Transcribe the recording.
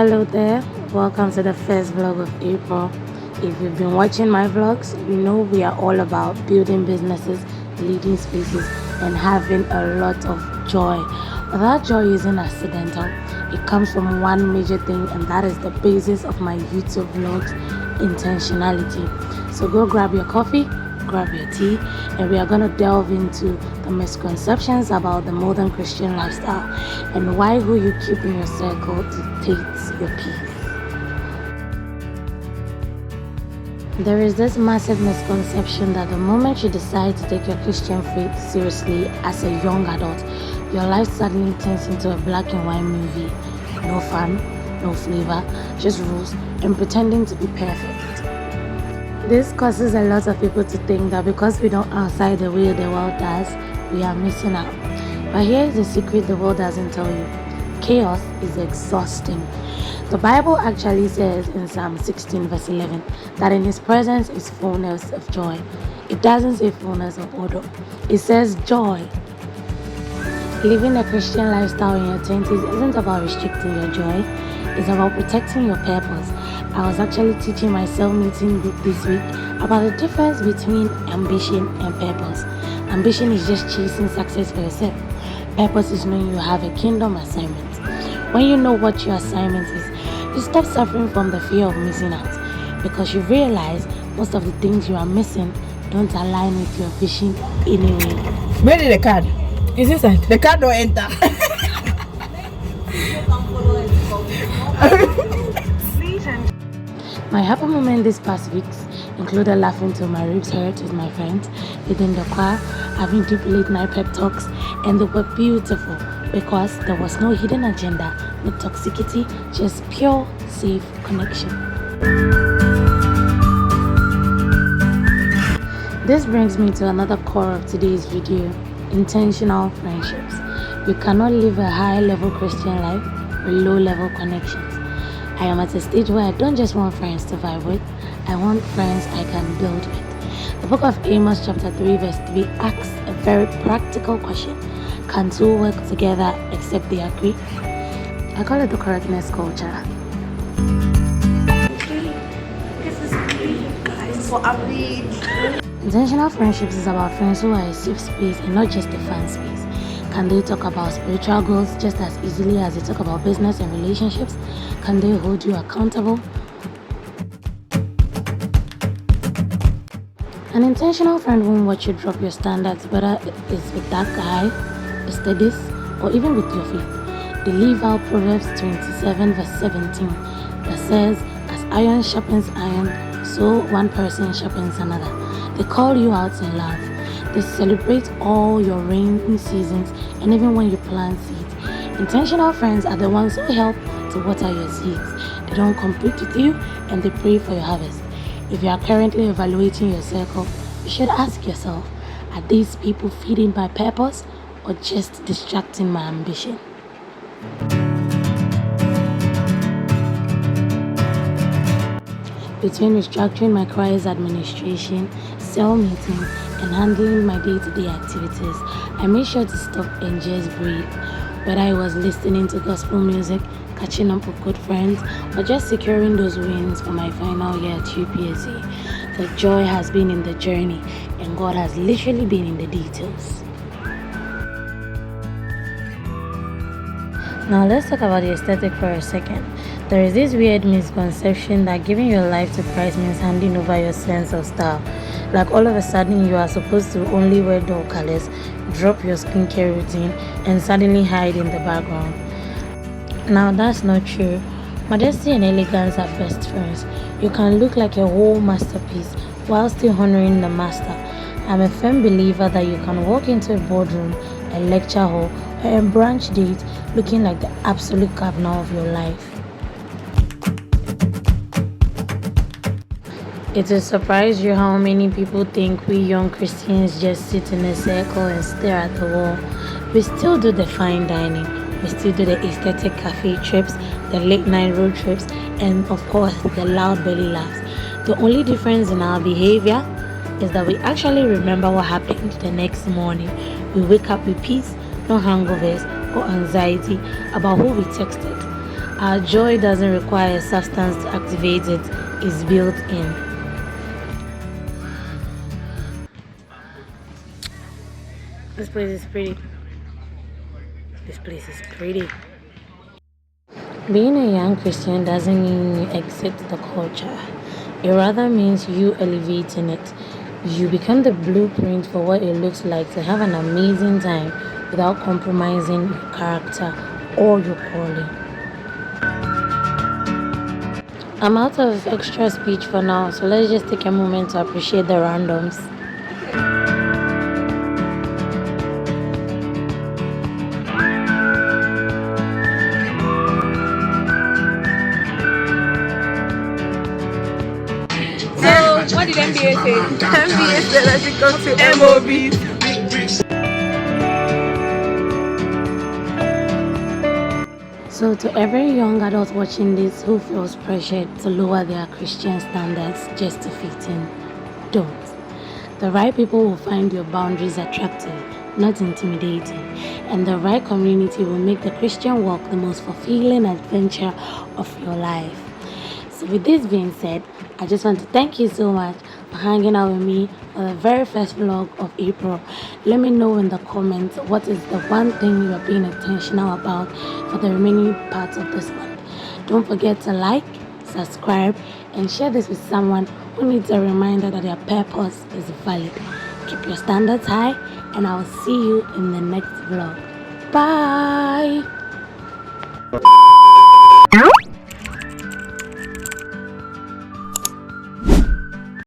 Hello there, welcome to the first vlog of April. If you've been watching my vlogs, you know we are all about building businesses, leading spaces, and having a lot of joy. But that joy isn't accidental, it comes from one major thing, and that is the basis of my YouTube vlogs: intentionality. So go grab your coffee, grab your tea, and we are going to delve into the misconceptions about the modern Christian lifestyle and why who you keep in your circle dictates your peace. There is this massive misconception that the moment you decide to take your Christian faith seriously as a young adult, your life suddenly turns into a black and white movie. No fun, no flavor, just rules and pretending to be perfect. This causes a lot of people to think that because we don't outside the way the world does, we are missing out. But here is the secret the world doesn't tell you. Chaos is exhausting. The Bible actually says in Psalm 16 verse 11 that in His presence is fullness of joy. It doesn't say fullness of order. It says joy. Living a Christian lifestyle in your 20s isn't about restricting your joy. It's about protecting your purpose. I was actually teaching my cell meeting group this week about the difference between ambition and purpose. Ambition is just chasing success for yourself. Purpose is knowing you have a kingdom assignment. When you know what your assignment is, you stop suffering from the fear of missing out because you realize most of the things you are missing don't align with your vision anyway. Where is the card? Is inside? The card don't enter. My happy moment this past weeks included laughing till my ribs hurt with my friends, leading the choir, having deep late night pep talks, and they were beautiful because there was no hidden agenda, no toxicity, just pure, safe connection. This brings me to another core of today's video: intentional friendships. You cannot live a high-level Christian life with low-level connections. I am at a stage where I don't just want friends to vibe with, I want friends I can build with. The book of Amos chapter 3 verse 3 asks a very practical question: can two work together except they agree? I call it the correctness culture. Intentional friendships is about friends who are a safe space and not just a fun space. Can they talk about spiritual goals just as easily as they talk about business and relationships? Can they hold you accountable? An intentional friend won't watch you drop your standards, whether it's with that guy, the studies, or even with your faith. They leave out Proverbs 27 verse 17 that says, as iron sharpens iron, so one person sharpens another. They call you out in love. They celebrate all your rainy seasons and even when you plant seeds. Intentional friends are the ones who help to water your seeds. They don't compete with you and they pray for your harvest. If you are currently evaluating your circle, you should ask yourself, are these people feeding my purpose or just distracting my ambition? Between restructuring my career's administration, cell meetings, and handling my day-to-day activities, I made sure to stop and just breathe. Whether I was listening to gospel music, catching up with good friends, or just securing those wins for my final year at UPSC, the joy has been in the journey, and God has literally been in the details. Now let's talk about the aesthetic for a second. There is this weird misconception that giving your life to Christ means handing over your sense of style. Like all of a sudden you are supposed to only wear dull colors, drop your skincare routine, and suddenly hide in the background. Now that's not true. Modesty and elegance are best friends. You can look like a whole masterpiece while still honoring the master. I'm a firm believer that you can walk into a boardroom, a lecture hall, or a brunch date looking like the absolute governor of your life. It will surprise you how many people think we young Christians just sit in a circle and stare at the wall. We still do the fine dining, we still do the aesthetic cafe trips, the late night road trips, and of course the loud belly laughs. The only difference in our behavior is that we actually remember what happened the next morning. We wake up with peace, no hangovers or anxiety about who we texted. Our joy doesn't require a substance to activate it, it's built in. This place is pretty. This place is pretty. Being a young Christian doesn't mean you exit the culture. It rather means you elevating it. You become the blueprint for what it looks like to have an amazing time without compromising your character or your calling. I'm out of extra speech for now, so let's just take a moment to appreciate the randoms. What did NBA say? NBA said I should go to MOBs. So, to every young adult watching this who feels pressured to lower their Christian standards just to fit in, don't. The right people will find your boundaries attractive, not intimidating, and the right community will make the Christian walk the most fulfilling adventure of your life. So, with this being said, I just want to thank you so much for hanging out with me for the very first vlog of April. Let me know in the comments what is the one thing you are being intentional about for the remaining parts of this month. Don't forget to like, subscribe, and share this with someone who needs a reminder that their purpose is valid. Keep your standards high, and I'll see you in the next vlog. Bye!